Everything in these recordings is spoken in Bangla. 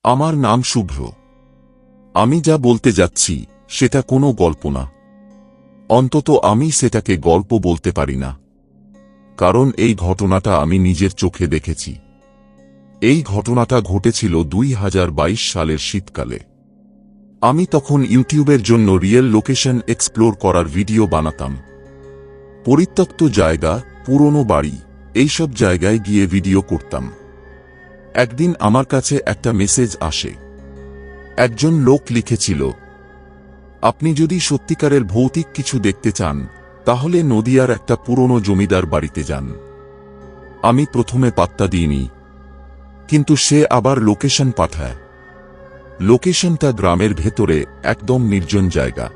আমার নাম শুভ্র। আমি যা বলতে যাচ্ছি সেটা কোনো গল্প না। অন্তত আমি সেটাকে গল্প বলতে পারি না, কারণ এই ঘটনাটা আমি নিজের চোখে দেখেছি। এই ঘটনাটা ঘটেছিল 2022 সালের শীতকালে। আমি তখন ইউটিউবের জন্য রিয়েল লোকেশন এক্সপ্লোর করার ভিডিও বানাতাম। পরিত্যক্ত জায়গা, পুরনো বাড়ি, এইসব জায়গায় গিয়ে ভিডিও করতাম। একদিন আমার কাছে একটা মেসেজ আসে। একজন লোক লিখেছিল, আপনি যদি সত্যিকারের ভৌতিক কিছু দেখতে চান তাহলে নদিয়ার একটা পুরনো জমিদার বাড়িতে যান। আমি প্রথমে পাত্তা দিইনি, কিন্তু সে আবার লোকেশন পাঠায়। লোকেশনটা গ্রামের ভেতরে, একদম নির্জন জায়গা।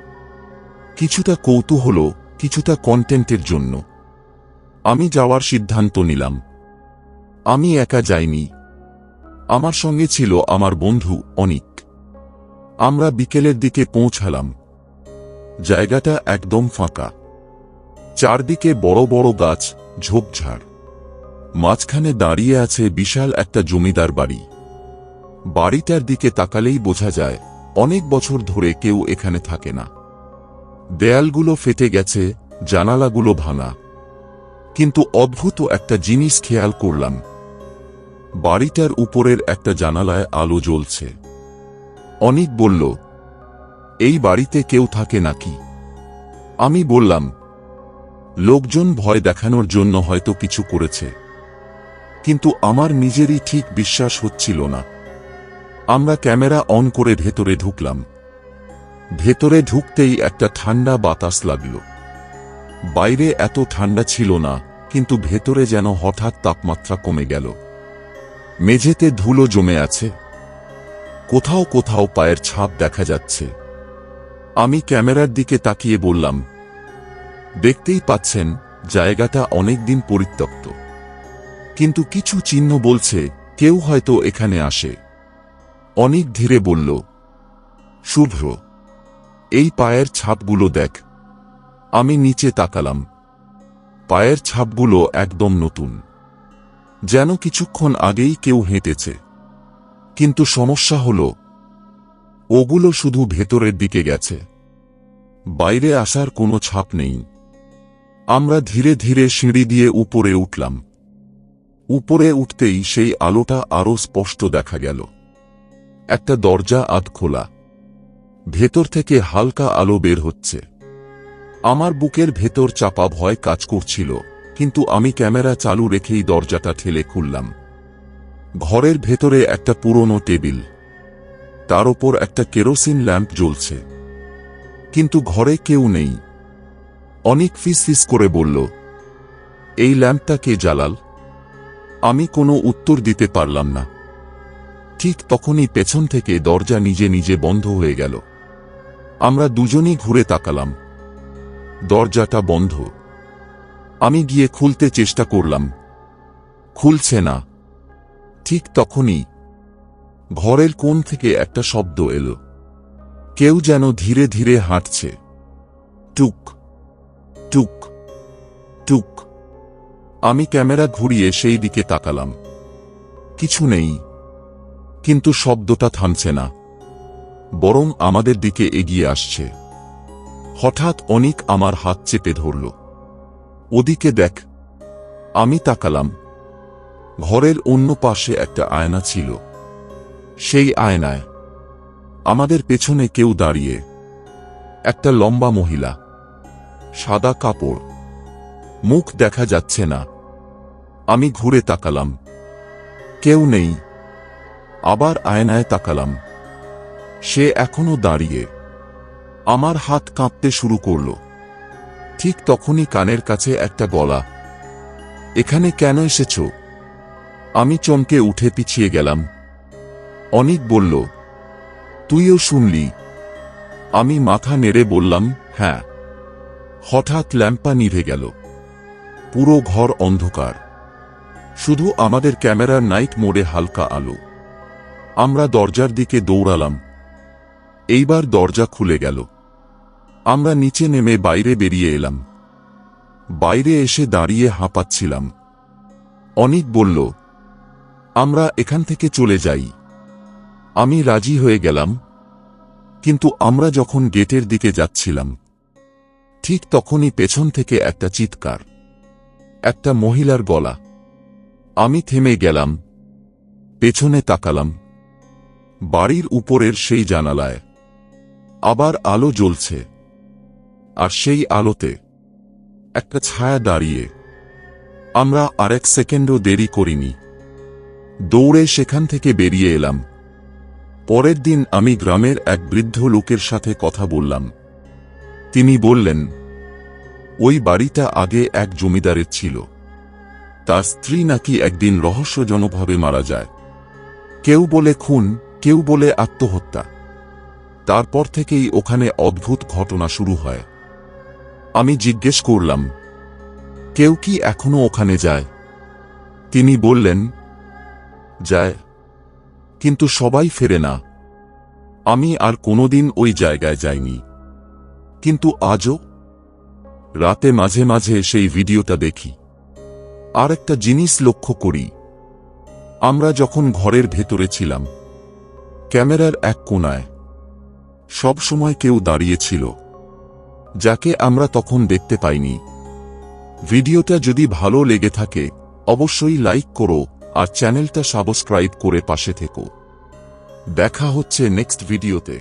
কিছুটা কৌতূহল, কিছুটা কন্টেন্টের জন্য আমি যাওয়ার সিদ্ধান্ত নিলাম। আমি একা যাইনি, আমার সঙ্গে ছিল আমার বন্ধু অনিক। আমরা বিকেলের দিকে পৌঁছালাম। জায়গাটা একদম ফাঁকা, চারদিকে বড় বড় গাছ, ঝোপঝাড়। মাঝখানে দাঁড়িয়ে আছে বিশাল একটা জমিদার বাড়ি। বাড়িটার দিকে তাকালেই বোঝা যায় অনেক বছর ধরে কেউ এখানে থাকে না। দেয়ালগুলো ফেটে গেছে, জানালাগুলো ভাঙা। কিন্তু অদ্ভুত একটা জিনিস খেয়াল করলাম, বাড়িটার উপরের একটা জানালায় আলো জ্বলছে। অনিক বলল, এই বাড়িতে কেউ থাকে নাকি? আমি বললাম, লোকজন ভয় দেখানোর জন্য হয়তো কিছু করেছে, কিন্তু আমার নিজেরই ঠিক বিশ্বাস হচ্ছিল না। আমরা ক্যামেরা অন করে ভেতরে ঢুকলাম। ভেতরে ঢুকতেই একটা ঠান্ডা বাতাস লাগল। বাইরে এত ঠান্ডা ছিল না, কিন্তু ভেতরে যেন হঠাৎ তাপমাত্রা কমে গেল। মেঝেতে ধুলো জমে আছে, কোথাও কোথাও পায়ের ছাপ দেখা যাচ্ছে। আমি ক্যামেরার দিকে তাকিয়ে বললাম, দেখতেই পাচ্ছেন জায়গাটা অনেকদিন পরিত্যক্ত, কিন্তু কিছু চিহ্ন বলছে কেউ হয়তো এখানে আসে। অনেক ধীরে বলল, শুভ্র, এই পায়ের ছাপগুলো দেখ। আমি নিচে তাকালাম। পায়ের ছাপগুলো একদম নতুন, যেন কিছুক্ষণ আগেই কেউ হেঁটেছে। কিন্তু সমস্যা হলো, ওগুলো শুধু ভেতরের দিকে গেছে, বাইরে আসার কোনো ছাপ নেই। আমরা ধীরে ধীরে সিঁড়ি দিয়ে উপরে উঠলাম। উপরে উঠতেই সেই আলোটা আরো স্পষ্ট দেখা গেল। একটা দরজা আধ খোলা, ভেতর থেকে হালকা আলো বের হচ্ছে। আমার বুকের ভেতর চাপা ভয় কাজ করছিল, কিন্তু আমি ক্যামেরা চালু রেখেই দরজাটা ঠেলে খুললাম। ঘরের ভেতরে একটা পুরনো টেবিল, তার ওপর একটা কেরোসিন ল্যাম্প জ্বলছে, কিন্তু ঘরে কেউ নেই। অনেক ফিসফিস করে বলল, এই ল্যাম্পটা কে জ্বালাল? আমি কোনো উত্তর দিতে পারলাম না। ঠিক তখনই পেছন থেকে দরজা নিজে নিজে বন্ধ হয়ে গেল। আমরা দুজনেই ঘুরে তাকালাম। দরজাটা বন্ধ। আমি গিয়ে খুলতে চেষ্টা করলাম, খুলছে না। ঠিক তখনই ঘরের কোণ থেকে একটা শব্দ এলো, কেউ যেন ধীরে ধীরে হাঁটছে। টুক টুক টুক। আমি ক্যামেরা ঘুরিয়ে সেই দিকে তাকালাম। কিছু নেই, কিন্তু শব্দটা থামছে না, বরং আমাদের দিকে এগিয়ে আসছে। হঠাৎ অনিক আমার হাত চেপে ধরল। ওদিকে দেখ। আমি তাকালাম। ঘরের অন্য পাশে একটা আয়না ছিল। সেই আয়নায় আমাদের পেছনে কেউ দাঁড়িয়ে, একটা লম্বা মহিলা, সাদা কাপড়, মুখ দেখা যাচ্ছে না। আমি ঘুরে তাকালাম, কেউ নেই। আবার আয়নায় তাকালাম, সে এখনো দাঁড়িয়ে। আমার হাত কাঁপতে শুরু করল। ঠিক তখনই কানের কাছে একটা গলা, এখানে কেন এসেছো? আমি চমকে উঠে পিছিয়ে গেলাম। অনিক বলল, তুইও শুনলি? আমি মাথা নেড়ে বললাম, হ্যাঁ। হঠাৎ ল্যাম্পটা নিভে গেল। পুরো ঘর অন্ধকার, শুধু আমাদের ক্যামেরার নাইট মোডে হালকা আলো। আমরা দরজার দিকে দৌড়ালাম। এইবার দরজা খুলে গেল। আমরা নিচে নেমে বাইরে বেরিয়ে এলাম। বাইরে এসে দাঁড়িয়ে হাঁপাচ্ছিলাম। অনিক বলল, আমরা এখান থেকে চলে যাই। আমি রাজি হয়ে গেলাম, কিন্তু আমরা যখন গেটের দিকে যাচ্ছিলাম ঠিক তখনই পেছন থেকে একটা চিৎকার, একটা মহিলার গলা। আমি থেমে গেলাম, পেছনে তাকালাম। বাড়ির উপরের সেই জানালায় আবার আলো জ্বলছে, আর সেই আলোতে একটা ছায়া দাঁড়িয়ে। আমরা আরেক সেকেন্ডও দেরি করিনি, দৌড়ে সেখান থেকে বেরিয়ে এলাম। পরের দিন আমি গ্রামের এক বৃদ্ধ লোকের সাথে কথা বললাম। তিনি বললেন, ওই বাড়িটা আগে এক জমিদারের ছিল। তার স্ত্রী নাকি একদিন রহস্যজনকভাবে মারা যায়। কেউ বলে খুন, কেউ বলে আত্মহত্যা। তারপর থেকেই ওখানে অদ্ভুত ঘটনা শুরু হয়। আমি জিজ্ঞেস করলাম, কেউ কি এখনো ওখানে যায়? তিনি বললেন, যায়, কিন্তু সবাই ফেরে না। আমি আর কোনোদিন ওই জায়গায় যাইনি, কিন্তু আজও রাতে মাঝে মাঝে সেই ভিডিওটা দেখি। আর একটা জিনিস লক্ষ্য করি, আমরা যখন ঘরের ভেতরে ছিলাম ক্যামেরার এক কোণায় সব সময় কেউ দাঁড়িয়ে ছিল, যাকে আমরা তখন দেখতে পাইনি। ভিডিওটা যদি ভালো লেগে থাকে অবশ্যই লাইক করো আর চ্যানেলটা সাবস্ক্রাইব করে পাশে থেকো। দেখা হচ্ছে নেক্সট ভিডিওতে।